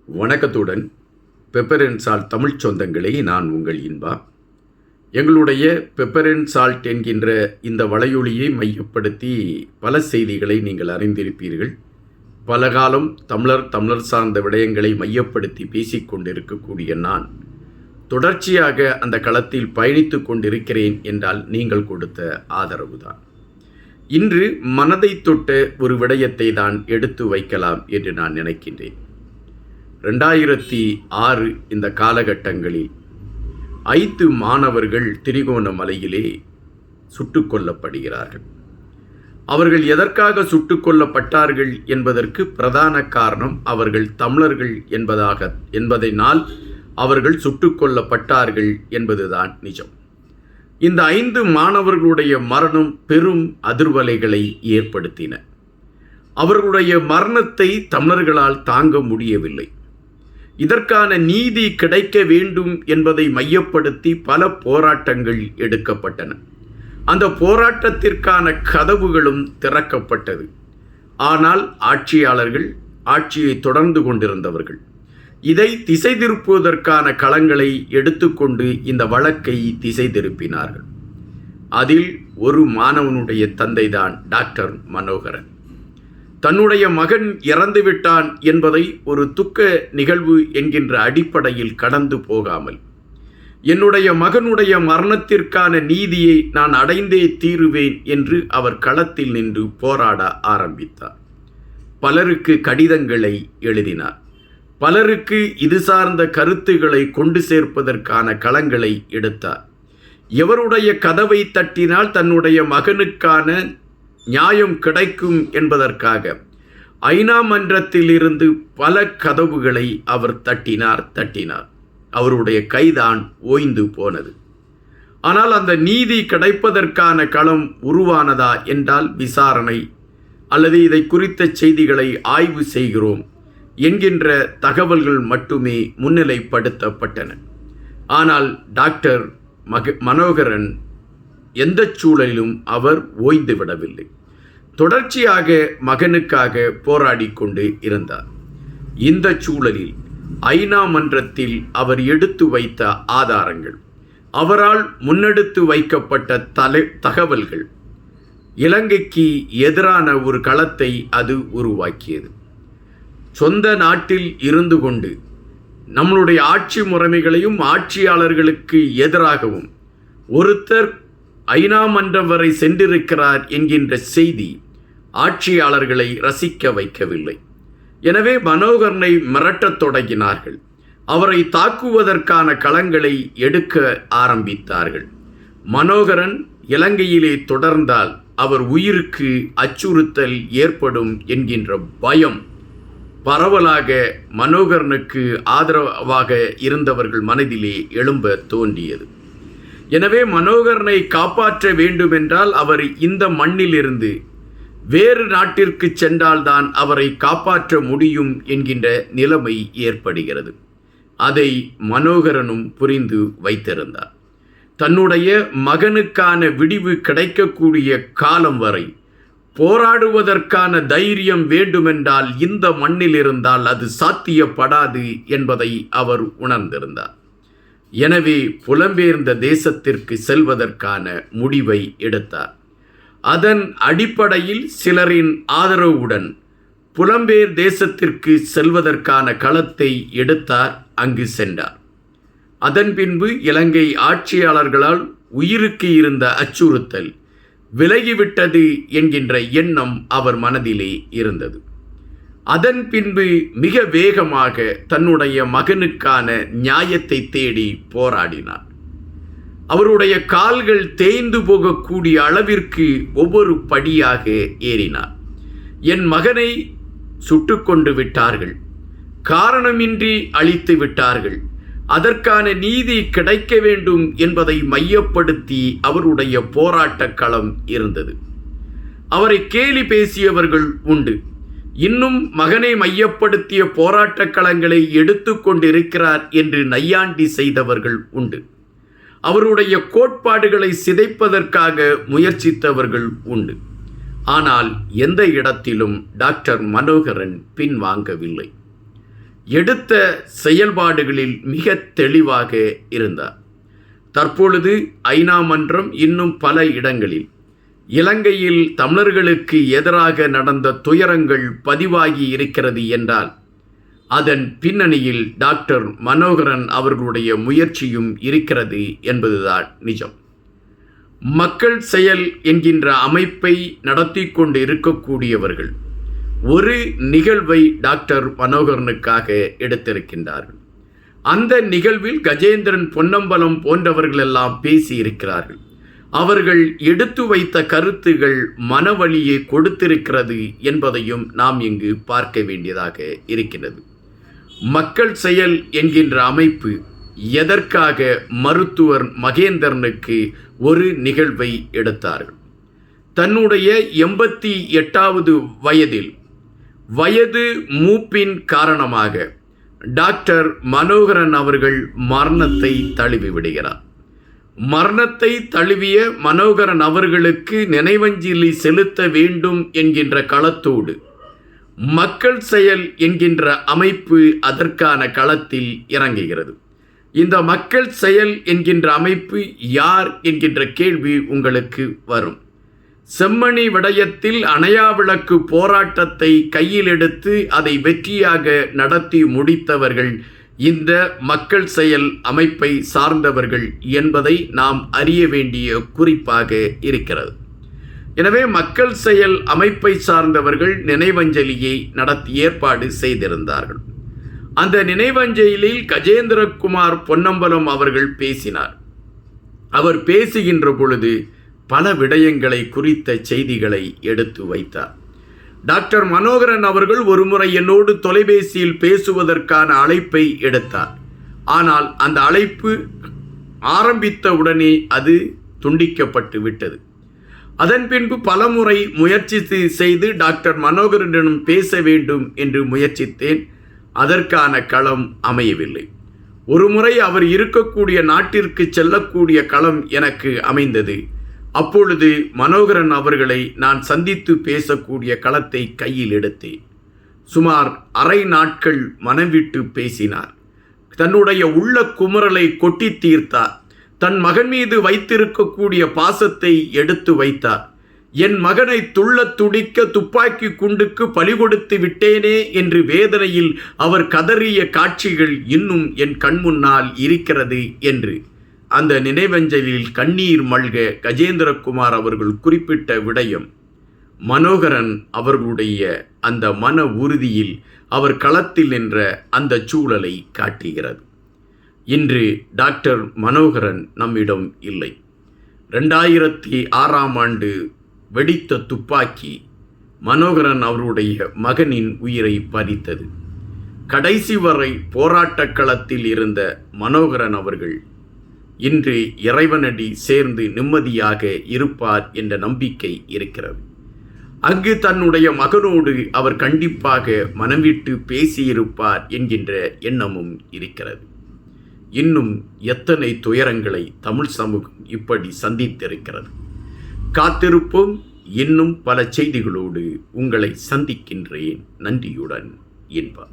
வணக்கத்துடன் pepper and salt Tamil சொந்தங்களே, நான் உங்கள் இன்பா. எங்களுடைய பெப்பர் அண்ட் சால்ட் என்கின்ற இந்த வலையொலியை மையப்படுத்தி பல செய்திகளை நீங்கள் அறிந்திருப்பீர்கள். பல காலம் தமிழர் சார்ந்த விடயங்களை மையப்படுத்தி பேசிக்கொண்டிருக்கக்கூடிய நான் தொடர்ச்சியாக அந்த களத்தில் பயணித்து கொண்டிருக்கிறேன் என்றால் நீங்கள் கொடுத்த ஆதரவு தான். இன்று மனதை தொட்ட ஒரு விடயத்தை தான் எடுத்து வைக்கலாம் என்று நான் நினைக்கின்றேன். 2006 இந்த காலகட்டங்களில் 5 மாணவர்கள் திரிகோணமலையிலே சுட்டுக் கொல்லப்படுகிறார்கள். அவர்கள் எதற்காக சுட்டுக் கொல்லப்பட்டார்கள் என்பதற்கு பிரதான காரணம் அவர்கள் தமிழர்கள் என்பதனால் அவர்கள் சுட்டுக் கொல்லப்பட்டார்கள் என்பதுதான் நிஜம். இந்த 5 மாணவர்களுடைய மரணம் பெரும் அதிர்வலைகளை ஏற்படுத்தின. அவர்களுடைய மரணத்தை தமிழர்களால் தாங்க முடியவில்லை. இதற்கான நீதி கிடைக்க வேண்டும் என்பதை மையப்படுத்தி பல போராட்டங்கள் எடுக்கப்பட்டன. அந்த போராட்டத்திற்கான கதவுகளும் திறக்கப்பட்டது. ஆனால் ஆட்சியாளர்கள், ஆட்சியை தொடர்ந்து கொண்டிருந்தவர்கள் இதை திசை திருப்புவதற்கான களங்களை எடுத்துக்கொண்டு இந்த வழக்கை திசை திருப்பினார்கள். அதில் ஒரு மாணவனுடைய தந்தைதான் டாக்டர் மனோகரன். தன்னுடைய மகன் இறந்துவிட்டான் என்பதை ஒரு துக்க நிகழ்வு என்கின்ற அடிப்படையில் கடந்து போகாமல், என்னுடைய மகனுடைய மரணத்திற்கான நீதியை நான் அடைந்தே தீருவேன் என்று அவர் களத்தில் நின்று போராட ஆரம்பித்தார். பலருக்கு கடிதங்களை எழுதினார். பலருக்கு இது சார்ந்த கருத்துக்களை கொண்டு சேர்ப்பதற்கான களங்களை எடுத்தார். எவருடைய கதவை தட்டினால் தன்னுடைய மகனுக்கான நியாயம் கிடைக்கும் என்பதற்காக ஐநா மன்றத்தில் இருந்து பல கதவுகளை அவர் தட்டினார். அவருடைய கைதான் ஓய்ந்து போனது. ஆனால் அந்த நீதி கிடைப்பதற்கான களம் உருவானதா என்றால் விசாரணை அல்லது இதை குறித்த செய்திகளை ஆய்வு செய்கிறோம் என்கின்ற தகவல்கள் மட்டுமே முன்னிலைப்படுத்தப்பட்டன. ஆனால் டாக்டர் மனோகரன் எந்த சூழலிலும் அவர் ஓய்ந்து விடவில்லை. தொடர்ச்சியாக மகனுக்காக போராடி கொண்டு இருந்தார். இந்த சூழலில் ஐநா மன்றத்தில் அவர் எடுத்து வைத்த ஆதாரங்கள், அவரால் முன்னெடுத்து வைக்கப்பட்ட தகவல்கள் இலங்கைக்கு எதிரான ஒரு களத்தை அது உருவாக்கியது. சொந்த நாட்டில் இருந்து கொண்டு நம்மளுடைய ஆட்சி முறைமைகளையும் ஆட்சியாளர்களுக்கு எதிராகவும் ஒருத்தர் ஐநா மன்றம் வரை சென்றிருக்கிறார் என்கின்ற செய்தி ஆட்சியாளர்களை ரசிக்க வைக்கவில்லை. எனவே மனோகரனை மிரட்டத் தொடங்கினார்கள். அவரை தாக்குவதற்கான களங்களை எடுக்க ஆரம்பித்தார்கள். மனோகரன் இலங்கையிலே தொடர்ந்தால் அவர் உயிருக்கு அச்சுறுத்தல் ஏற்படும் என்கின்ற பயம் பரவலாக மனோகரனுக்கு ஆதரவாக இருந்தவர்கள் மனதிலே எழும்ப தோன்றியது. எனவே மனோகரனை காப்பாற்ற வேண்டுமென்றால் அவர் இந்த மண்ணிலிருந்து வேறு நாட்டிற்கு சென்றால்தான் அவரை காப்பாற்ற முடியும் என்கின்ற நிலைமை ஏற்படுகிறது. அதை மனோகரனும் புரிந்து வைத்திருந்தார். தன்னுடைய மகனுக்கான விடிவு கிடைக்கக்கூடிய காலம் வரை போராடுவதற்கான தைரியம் வேண்டுமென்றால் இந்த மண்ணில் இருந்தால் அது சாத்தியப்படாது என்பதை அவர் உணர்ந்திருந்தார். எனவே புலம்பெயர்ந்த தேசத்திற்கு செல்வதற்கான முடிவை எடுத்தார். அதன் அடிப்படையில் சிலரின் ஆதரவுடன் புலம்பெயர் தேசத்திற்கு செல்வதற்கான களத்தை எடுத்தார். அங்கு சென்றார். அதன் பின்பு இலங்கை ஆட்சியாளர்களால் உயிருக்கு இருந்த அச்சுறுத்தல் விலகிவிட்டது என்கின்ற எண்ணம் அவர் மனதிலே இருந்தது. அதன் பின்பு மிக வேகமாக தன்னுடைய மகனுக்கான நியாயத்தை தேடி போராடினார். அவருடைய கால்கள் தேய்ந்து போகக்கூடிய அளவிற்கு ஒவ்வொரு படியாக ஏறினார். என் மகனை சுட்டு கொண்டு விட்டார்கள், காரணமின்றி அழித்து விட்டார்கள், அதற்கான நீதி கிடைக்க வேண்டும் என்பதை மையப்படுத்தி அவருடைய போராட்ட களம் இருந்தது. அவரை கேலி பேசியவர்கள் உண்டு. இன்னும் மகனை மையப்படுத்திய போராட்ட களங்களை எடுத்து கொண்டிருக்கிறார் என்று நையாண்டி செய்தவர்கள் உண்டு. அவருடைய கோட்பாடுகளை சிதைப்பதற்காக முயற்சித்தவர்கள் உண்டு. ஆனால் எந்த இடத்திலும் டாக்டர் மனோகரன் பின்வாங்கவில்லை. எடுத்த செயல்பாடுகளில் மிக தெளிவாக இருந்தார். தற்பொழுது ஐநா மன்றம் இன்னும் பல இடங்களில் இலங்கையில் தமிழர்களுக்கு எதிராக நடந்த துயரங்கள் பதிவாகி இருக்கிறது என்றால் அதன் பின்னணியில் டாக்டர் மனோகரன் அவர்களுடைய முயற்சியும் இருக்கிறது என்பதுதான் நிஜம். மக்கள் செயல் என்கின்ற அமைப்பை நடத்தி கொண்டு இருக்கக்கூடியவர்கள் ஒரு நிகழ்வை டாக்டர் மனோகரனுக்காக எடுத்திருக்கின்றார்கள். அந்த நிகழ்வில் கஜேந்திரன் பொன்னம்பலம் போன்றவர்களெல்லாம் பேசியிருக்கிறார்கள். அவர்கள் எடுத்து வைத்த கருத்துகள் மனவழியை கொடுத்திருக்கிறது என்பதையும் நாம் இங்கு பார்க்க வேண்டியதாக இருக்கிறது. மக்கள் செயல் என்கின்ற அமைப்பு எதற்காக மருத்துவர் மகேந்திரனுக்கு ஒரு நிகழ்வை எடுத்தார்கள்? தன்னுடைய 88வது வயதில் வயது மூப்பின் காரணமாக டாக்டர் மனோகரன் அவர்கள் மரணத்தை தழுவிவிடுகிறார். மரணத்தை தழுவிய மனோகரன் அவர்களுக்கு நினைவஞ்சலி செலுத்த வேண்டும் என்கின்ற களத்தோடு மக்கள் செயல் என்கின்ற அமைப்பு அதற்கான களத்தில் இறங்குகிறது. இந்த மக்கள் செயல் என்கின்ற அமைப்பு யார் என்கின்ற கேள்வி உங்களுக்கு வரும். செம்மணி விடயத்தில் அணையா விளக்கு போராட்டத்தை கையில் எடுத்து அதை வெற்றியாக நடத்தி முடித்தவர்கள் இந்த மக்கள் செயல் அமைப்பை சார்ந்தவர்கள் என்பதை நாம் அறிய வேண்டிய குறிப்பாக இருக்கிறது. எனவே மக்கள் செயல் அமைப்பை சார்ந்தவர்கள் நினைவஞ்சலியை நடத்தி ஏற்பாடு செய்திருந்தார்கள். அந்த நினைவஞ்சலியில் கஜேந்திரகுமார் பொன்னம்பலம் அவர்கள் பேசினார். அவர் பேசுகின்ற பொழுது பல விடயங்களை குறித்த செய்திகளை எடுத்து வைத்தார். டாக்டர் மனோகரன் அவர்கள் ஒருமுறை என்னோடு தொலைபேசியில் பேசுவதற்கான அழைப்பை எடுத்தார். ஆனால் அந்த அழைப்பு ஆரம்பித்த உடனே அது துண்டிக்கப்பட்டு விட்டது. அதன் பின்பு பலமுறை முயற்சி செய்து டாக்டர் மனோகரனிடம் பேச வேண்டும் என்று முயற்சித்தேன். அதற்கான களம் அமையவில்லை. ஒருமுறை அவர் இருக்கக்கூடிய நாட்டிற்கு செல்லக்கூடிய களம் எனக்கு அமைந்தது. அப்பொழுது மனோகரன் அவர்களை நான் சந்தித்து பேசக்கூடிய களத்தை கையில் எடுத்தேன். சுமார் அரை நாட்கள் மனம் விட்டு பேசினார். தன்னுடைய உள்ள குமுறலை கொட்டி தீர்த்தார். தன் மகன் மீது வைத்திருக்கக்கூடிய பாசத்தை எடுத்து வைத்தார். என் மகனை துள்ள துடிக்க துப்பாக்கி குண்டுக்கு பலி கொடுத்து விட்டேனே என்று வேதனையில் அவர் கதறிய காட்சிகள் இன்னும் என் கண்முன்னால் இருக்கிறது என்று அந்த நினைவஞ்சலில் கண்ணீர் மல்க கஜேந்திரகுமார் அவர்கள் குறிப்பிட்ட விடயம் மனோகரன் அவர்களுடைய அந்த மன உறுதியில் அவர் களத்தில் நின்ற அந்த சூழலை காட்டுகிறது. இன்று டாக்டர் மனோகரன் நம்மிடம் இல்லை. 2006ஆம் ஆண்டு வெடித்த துப்பாக்கி மனோகரன் அவருடைய மகனின் உயிரை பறித்தது. கடைசி வரை போராட்டக் களத்தில் இருந்த மனோகரன் அவர்கள் இன்று இறைவனடி சேர்ந்து நிம்மதியாக இருப்பார் என்ற நம்பிக்கை இருக்கிறது. அங்கு தன்னுடைய மகனோடு அவர் கண்டிப்பாக மனம்விட்டு பேசியிருப்பார் என்கின்ற எண்ணமும் இருக்கிறது. இன்னும் எத்தனை துயரங்களை தமிழ் சமூகம் இப்படி சந்தித்திருக்கிறது. காத்திருப்போம். இன்னும் பல செய்திகளோடு உங்களை சந்திக்கின்றேன். நன்றியுடன் இன்பா.